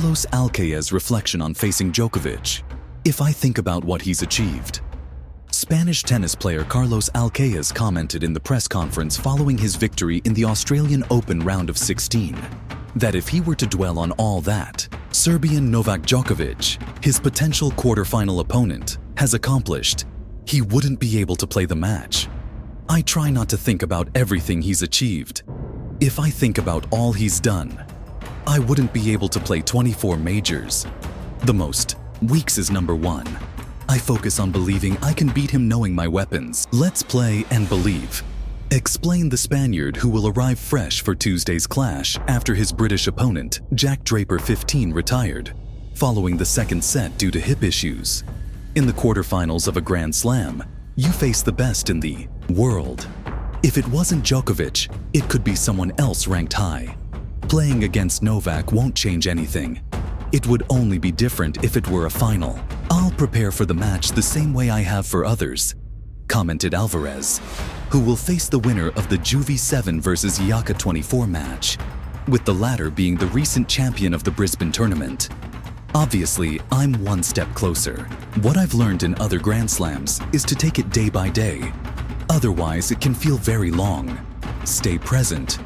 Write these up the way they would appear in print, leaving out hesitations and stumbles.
Carlos Alcaraz reflection on facing Djokovic. If I think about what he's achieved. Spanish tennis player Carlos Alcaraz commented in the press conference following his victory in the Australian Open round of 16 that if he were to dwell on all that Serbian Novak Djokovic, his potential quarterfinal opponent, has accomplished, he wouldn't be able to play the match. I try not to think about everything he's achieved. If I think about all he's done, I wouldn't be able to play 24 majors. The most weeks is number one. I focus on believing I can beat him knowing my weapons. Let's play and believe. Explained the Spaniard, who will arrive fresh for Tuesday's clash after his British opponent, Jack Draper 15, retired, following the second set due to hip issues. In the quarterfinals of a Grand Slam, you face the best in the world. If it wasn't Djokovic, it could be someone else ranked high. Playing against Novak won't change anything. It would only be different if it were a final. I'll prepare for the match the same way I have for others, commented Alcaraz, who will face the winner of the Juve 7 versus Yaka 24 match, with the latter being the recent champion of the Brisbane tournament. Obviously, I'm one step closer. What I've learned in other Grand Slams is to take it day by day. Otherwise, it can feel very long. Stay present.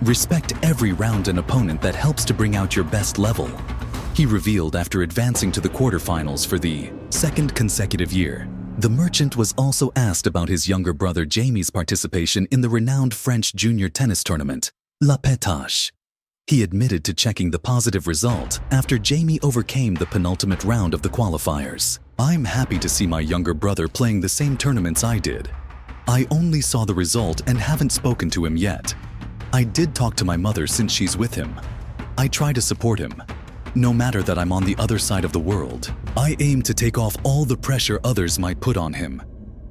Respect every round and opponent that helps to bring out your best level, he revealed after advancing to the quarterfinals for the second consecutive year. The merchant was also asked about his younger brother Jamie's participation in the renowned French junior tennis tournament, La Pétache. He admitted to checking the positive result after Jamie overcame the penultimate round of the qualifiers. I'm happy to see my younger brother playing the same tournaments I did. I only saw the result and haven't spoken to him yet. I did talk to my mother since she's with him. I try to support him. No matter that I'm on the other side of the world, I aim to take off all the pressure others might put on him,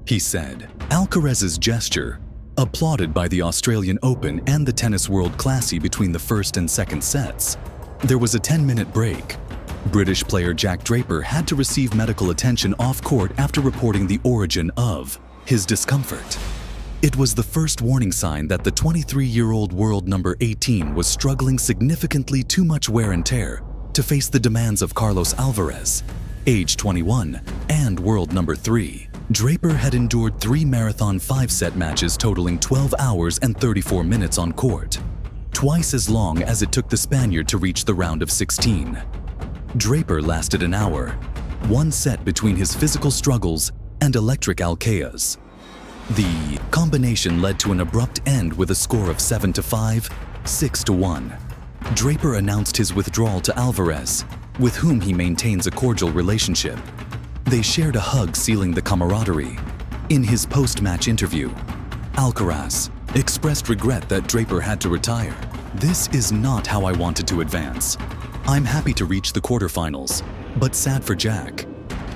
he said. Alcaraz's gesture, applauded by the Australian Open and the tennis world classy between the first and second sets. There was a 10-minute break. British player Jack Draper had to receive medical attention off court after reporting the origin of his discomfort. It was the first warning sign that the 23-year-old world number 18 was struggling significantly too much wear and tear to face the demands of Carlos Alcaraz, age 21, and world number 3. Draper had endured 3 marathon 5-set matches totaling 12 hours and 34 minutes on court, twice as long as it took the Spaniard to reach the round of 16. Draper lasted an hour, one set between his physical struggles and electric Alcaraz. The combination led to an abrupt end with a score of 7-5, 6-1. Draper announced his withdrawal to Alcaraz, with whom he maintains a cordial relationship. They shared a hug, sealing the camaraderie. In his post-match interview, Alcaraz expressed regret that Draper had to retire. "This is not how I wanted to advance. I'm happy to reach the quarterfinals, but sad for Jack.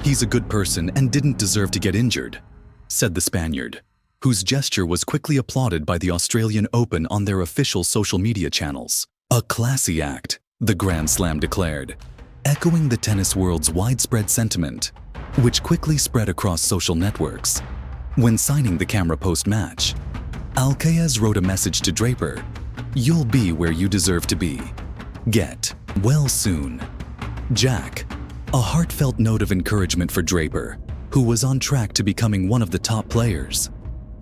He's a good person and didn't deserve to get injured," said the Spaniard, whose gesture was quickly applauded by the Australian Open on their official social media channels. "A classy act," the Grand Slam declared, echoing the tennis world's widespread sentiment, which quickly spread across social networks. When signing the camera post-match, Alcaraz wrote a message to Draper: "You'll be where you deserve to be. Get well soon, Jack." A heartfelt note of encouragement for Draper, who was on track to becoming one of the top players.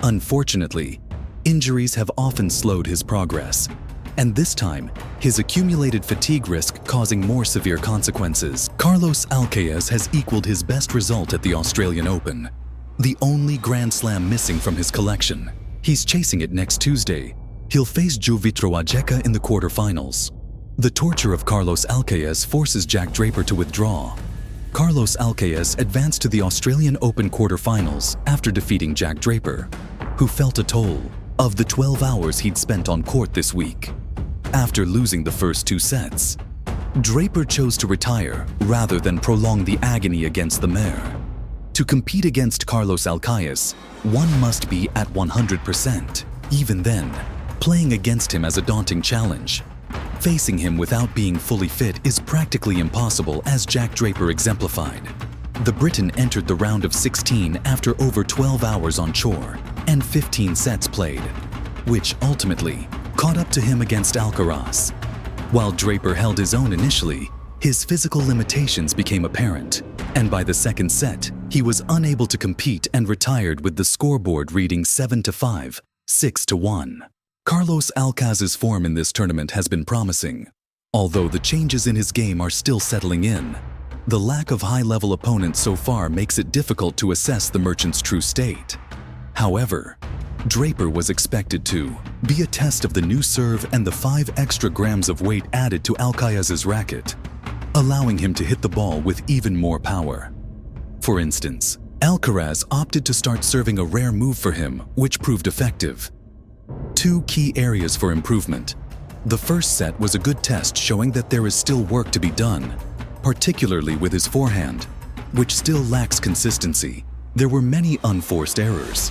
Unfortunately, injuries have often slowed his progress, and this time, his accumulated fatigue risk causing more severe consequences. Carlos Alcaraz has equaled his best result at the Australian Open, the only Grand Slam missing from his collection. He's chasing it next Tuesday. He'll face Djokovic in the quarterfinals. The torture of Carlos Alcaraz forces Jack Draper to withdraw. Carlos Alcaraz advanced to the Australian Open quarterfinals after defeating Jack Draper, who felt a toll of the 12 hours he'd spent on court this week. After losing the first 2 sets, Draper chose to retire rather than prolong the agony against the mare. To compete against Carlos Alcaraz, one must be at 100%. Even then, playing against him as a daunting challenge. Facing him without being fully fit is practically impossible, as Jack Draper exemplified. The Briton entered the round of 16 after over 12 hours on tour and 15 sets played, which ultimately caught up to him against Alcaraz. While Draper held his own initially, His physical limitations became apparent, and by the second set, he was unable to compete and retired with the scoreboard reading 7-5, 6-1. Carlos Alcaraz's form in this tournament has been promising, although the changes in his game are still settling in. The lack of high-level opponents so far makes it difficult to assess the merchant's true state. However, Draper was expected to be a test of the new serve and the 5 extra grams of weight added to Alcaraz's racket, allowing him to hit the ball with even more power. For instance, Alcaraz opted to start serving a rare move for him, which proved effective. 2 key areas for improvement. The first set was a good test showing that there is still work to be done, particularly with his forehand, which still lacks consistency. There were many unforced errors.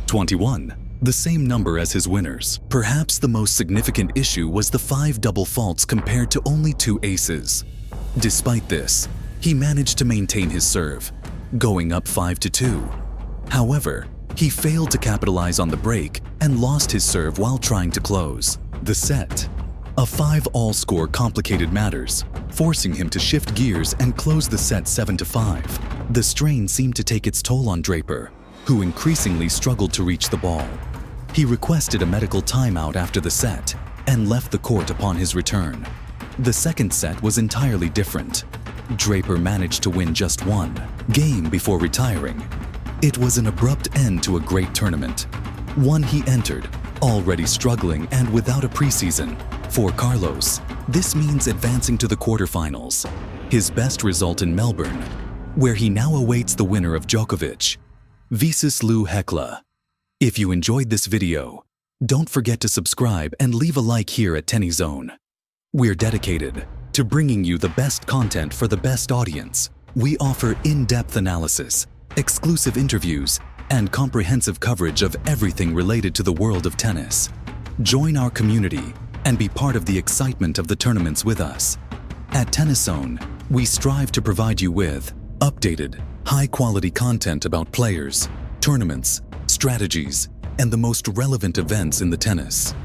21, the same number as his winners. Perhaps the most significant issue was the 5 double faults compared to only 2 aces. Despite this, he managed to maintain his serve, going up 5-2. However, he failed to capitalize on the break and lost his serve while trying to close the set. A 5-all score complicated matters, forcing him to shift gears and close the set 7-5. The strain seemed to take its toll on Draper, who increasingly struggled to reach the ball. He requested a medical timeout after the set and left the court upon his return. The second set was entirely different. Draper managed to win just 1 game before retiring. It was an abrupt end to a great tournament, one he entered already struggling and without a preseason. For Carlos, this means advancing to the quarterfinals, his best result in Melbourne, where he now awaits the winner of Djokovic, versus Hekla. If you enjoyed this video, don't forget to subscribe and leave a like here at Tennis Zone. We're dedicated to bringing you the best content for the best audience. We offer in-depth analysis, exclusive interviews, and comprehensive coverage of everything related to the world of tennis. Join our community and be part of the excitement of the tournaments with us. At Tennis Zone, we strive to provide you with updated, high-quality content about players, tournaments, strategies, and the most relevant events in the tennis.